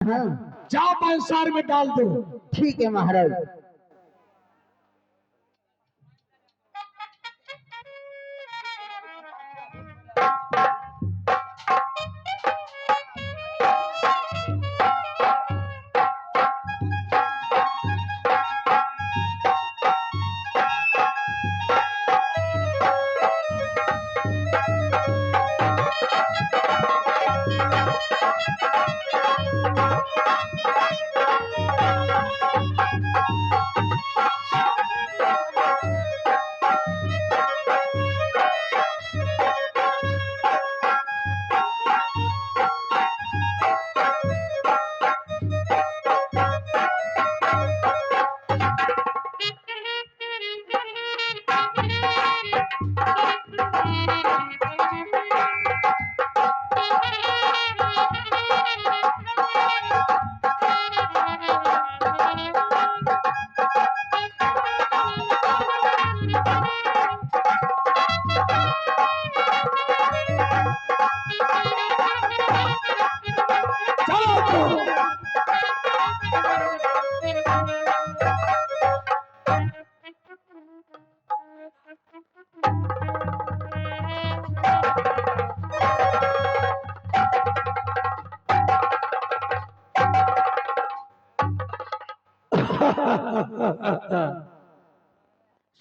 हाँ जाओ पंसार में डाल दो। ठीक है महाराज।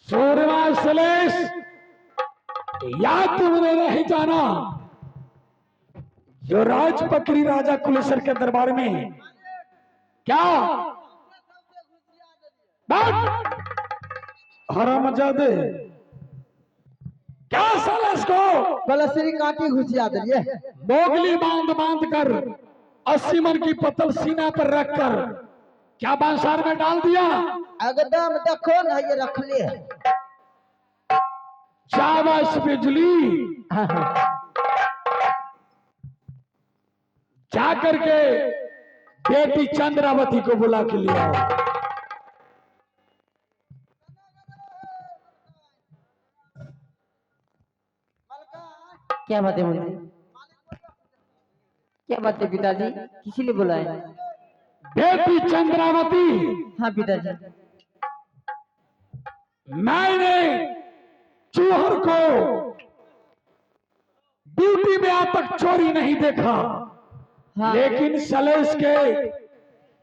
सूरमा सलेश, याद तुमने नहीं जाना जो राजपकड़ी राजा कुलेश्वर के दरबार में क्या हरामजादे क्या सलेश को बलसरी काटी घुसिया दिए। मोगली बांध बांध कर 80 मन की पत्तल सीना पर रखकर क्या बांसार में डाल दिया। एकदम देखो ना ये रख ले। शाबाश बिजली। जा करके बेटी चंद्रावती को बुला के लिया। क्या बात है मुझे? क्या बात है पिताजी? किसी ने बुलाया? बेटी चंद्रावती। हाँ पिताजी। मैंने चूहर को ड्यूटी में आज तक चोरी नहीं देखा। हाँ। लेकिन सलेश के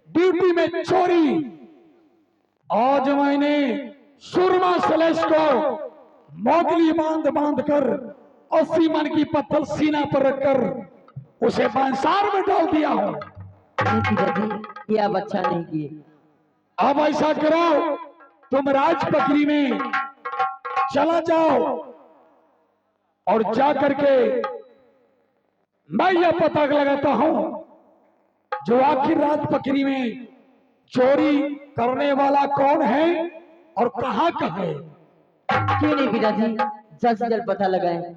ड्यूटी में चोरी आज मैंने सुरमा सलेश को मोगली बांध बांध कर 80 मन की पत्तल सीना पर रखकर उसे बांसार में डाल दिया हूं। ये आप अच्छा नहीं किए। अब ऐसा करो, तुम राजपकड़ी में चला जाओ और जा करके मैं यह पता लगाता हूं जो आखिर राजपकड़ी में चोरी करने वाला कौन है और कहां का है। क्यों नहीं पिताजी, जल्द से जल्द पता लगाएं।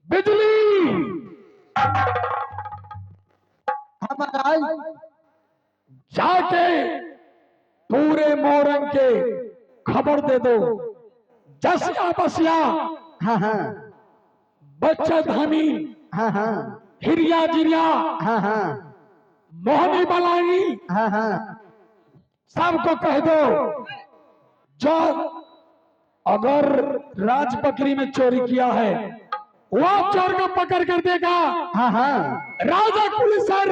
बिजली। हम जाके पूरे मोरंग के खबर दे दो। जसिया बसिया, हाँ हाँ, बच्चा धामी, हाँ हाँ, हिरिया जिरिया, हाँ हाँ, मोहनी बलाई, हाँ हाँ, सबको कह दो जो अगर राजपकड़ी में चोरी किया है वो चोर को पकड़ कर देगा। हाँ हाँ, राजा कुलेश्वर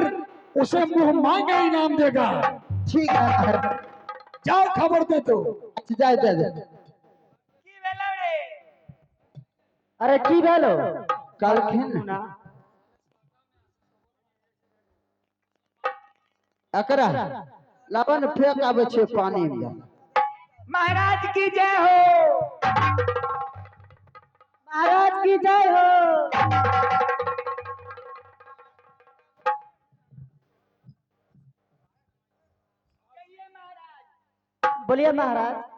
उसे मुंह मांगा इनाम देगा। ठीक है, जाओ खबर दे दो। जाए जाए। अरे की भेलो कल खेन अकरा लवन फेंक आवे छे पानी में। महाराज की जय हो, महाराज की जय हो। बोलिए महाराज।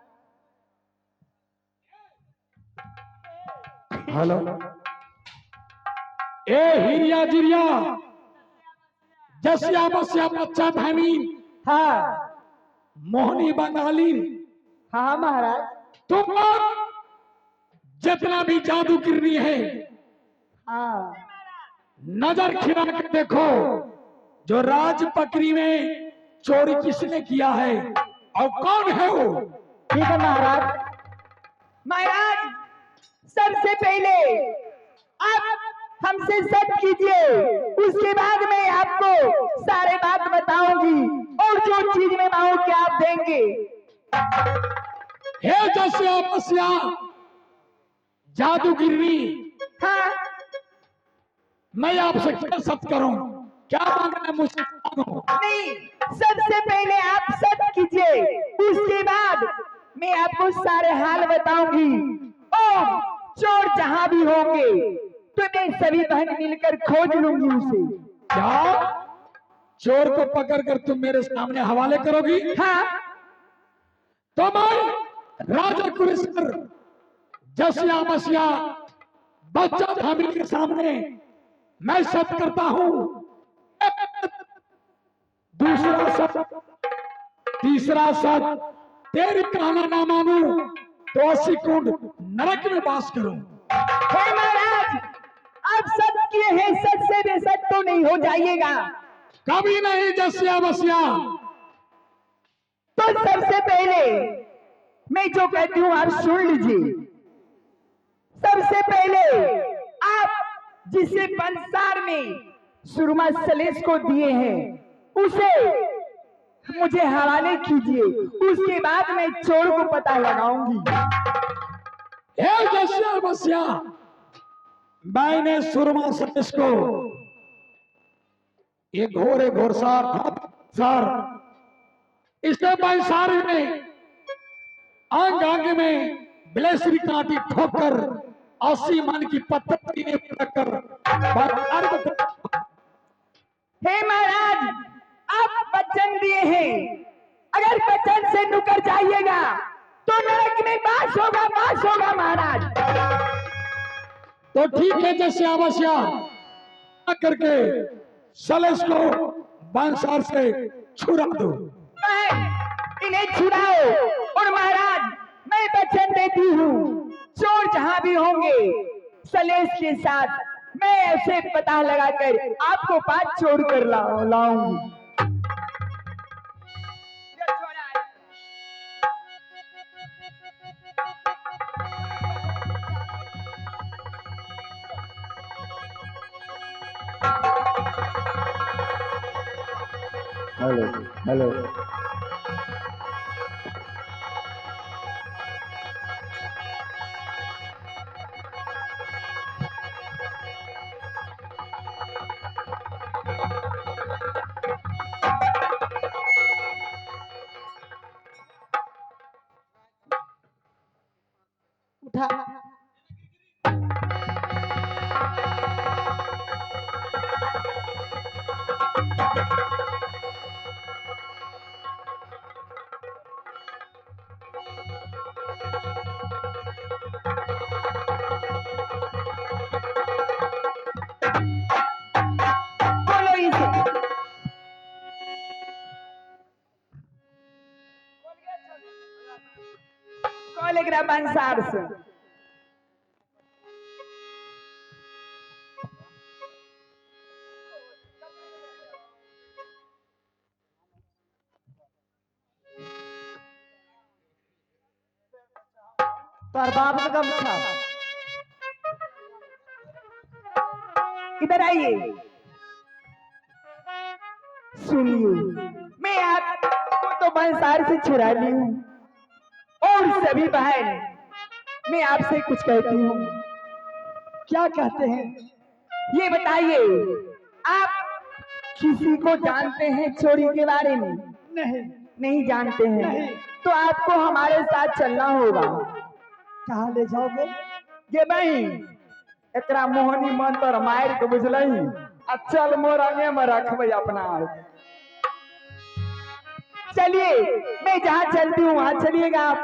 हेलो, ए हिरिया जिरिया, जसिया बसिया, बच्चा धामी, हाँ मोहनी बंगाली, हाँ महाराज। तुम लोग जितना भी जादू गिरनी है हाँ नजर खिरा कर देखो। जो राज पकड़ी में चोरी किसने किया है और कौन है वो? ठीक है महाराज। महाराज, सबसे पहले आप हमसे सच कीजिए, उसके बाद मैं आपको सारे बात बताऊंगी और जो चीज मैं मांगूंगी आप देंगे। हे जैसे मसिया जादूगिरी, हाँ, मैं आपसे क्या सत्य करूं? क्या मांगना है मुझसे मांगो। नहीं, सबसे पहले आप सच कीजिए, उसके बाद मैं आपको सारे हाल बताऊंगी और चोर जहां भी होंगे तो मैं सभी बहन मिलकर खोज लूंगी उसे। क्या चोर को पकड़कर तुम मेरे सामने हवाले करोगी? हाँ, तो मैं राजा कुरेश्वर जसिया मसिया बच्चा धामी के सामने मैं सत्य करता हूं। दूसरा सत्य, तीसरा सत्य, तेरी कहना ना मानू तो 80 कुंड नरक में वास करूं। हे महाराज, आप सच किए हैं, सच से बेसच तो नहीं हो जाइएगा। कभी नहीं जसिया मसिया। तो सबसे पहले मैं जो कहती हूँ आप सुन लीजिए। सबसे पहले आप जिसे पंसार में सुरमा सलेश को दिए हैं उसे मुझे हवाले कीजिए, उसके बाद मैं चोर को पता लगाऊंगी। हे जसिया मसिया, मैंने सुरमा सलेश को ये घोरे घोरसार सर इसने पंसार में अंग अंग में बिलेसरी कांटी ठोकर 80 मन की पत्थर ने पकड़ हे महाराज, आप वचन दिए हैं, अगर वचन से मुकर जाइएगा तो नरक में वास होगा महाराज। तो ठीक है जैसे आवश्या करके सलेश को बंसार से छुड़ा दो। इन्हें छुड़ाओ और महाराज मैं वचन देती हूँ, चोर जहां भी होंगे सलेश के साथ मैं ऐसे पता लगाकर आपको पास छोड़ कर लाऊंगी। Hello hello. उठा। बोलो इसे। कॉलेग्रा बंसार से तोर बाप का कम था। इधर आइए, सुनिए, मैं आपको तो बंसार से छुड़ा ली हूँ और सभी बहन मैं आपसे कुछ कहती हूँ। क्या कहते हैं? ये बताइए, आप किसी को जानते हैं चोरी के बारे में? नहीं जानते हैं? नहीं। तो आपको हमारे साथ चलना होगा। कहाँ ले जाओगे? ये नहीं, एकरा मोहनी मन पर मार के बुझलही, अब चल मोर आगे में रखबे अपना आप। चलिए, मैं जहाँ चलती हूँ वहां चलिएगा आप।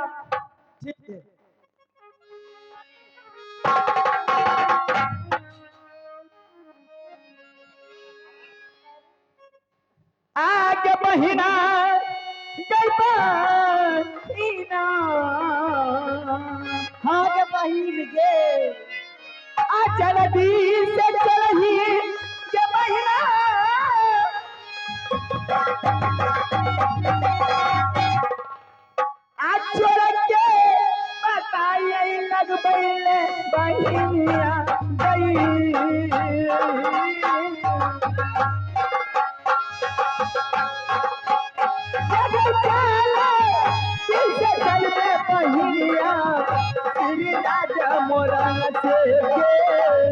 ठीक है। आगे महीना गलबीना आगे बहिन गे। आ जल्दी से चलही के महीना मोरंग से गे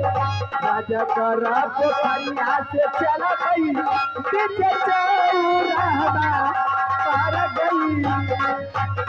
राजा करा पोखरिया से चला गई बीच चौराहा पार गई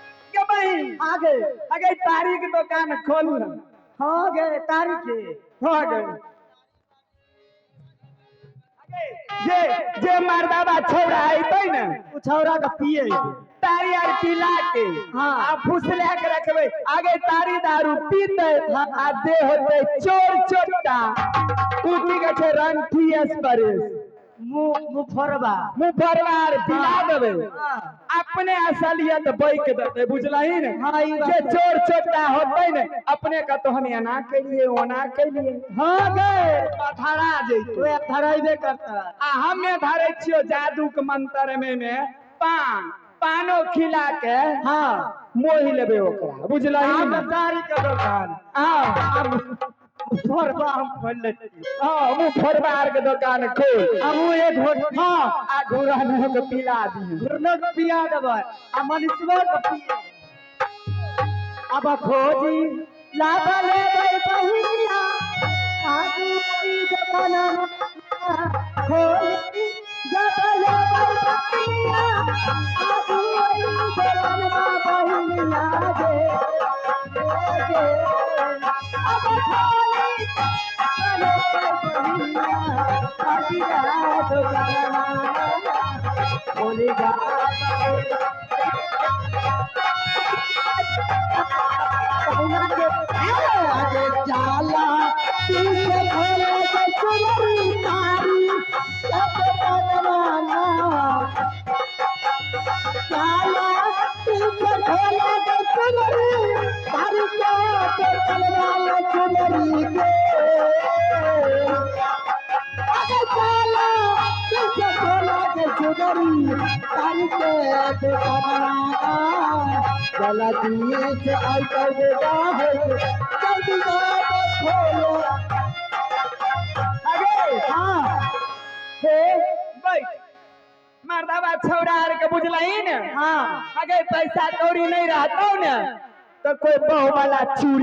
आगे आगे तारीख दुकान खोल हो गए तारीख हो गए जे जे मर्दाबा छौड़ा आइतै ने उ छौरा का पिए तारी आर पिला के हाँ। आ फुसला के रखबे आगे तारी दारू पीते आ दे होते चोर चोटा उठी के छे रंठी एक्सप्रेस मुफरबा मुफरवार पिला देबे हाँ। अपने असलियत बैक देते बुझलही ने हाँ, ई बात जे है। चोर चोटा होते ने अपने का तो हम एना कइलिए ओना कइलिए हाँ गए अठारा जइतो तो धराइबे करता आ हमें धरे छियो जादू के मंत्र में पानो खिला के हाँ मोहि लेबे ओकरा बुझलही हम ने? तारी का दुकान हाँ मुफरबा हम खोल लेती हाँ मुफरवार के दुकान खोल अब वो एक घोट हाँ आ घोड़ा ने के पिला दी घुरने को पिया देबै आ मनुष्य को पिए अब खोजी लाभा लेबै बहुरिया आगू ई जमाना खोजी लाभा लेबै बहुरिया आगू ई जमाना बहुरिया गे अब खोजी लेबै बहुरिया आगी रात जमाना बोले जा आगे जाला पीछे भोले के चुनरी तारी जब बनवाना जाला पीछे भोले के चुनरी तारी के बनवाना चुनरी के आगे जाला पीछे भोले के चुनरी तारी के बनवाना जला दिए से आई कर देगा है जल्दी खोलो आगे हाँ हे बैठ मर्दाबा छौड़ा आर के बुझलही ने हाँ अगर पैसा कौड़ी नहीं रहतौ ने तो कोई बहु वाला चूड़ी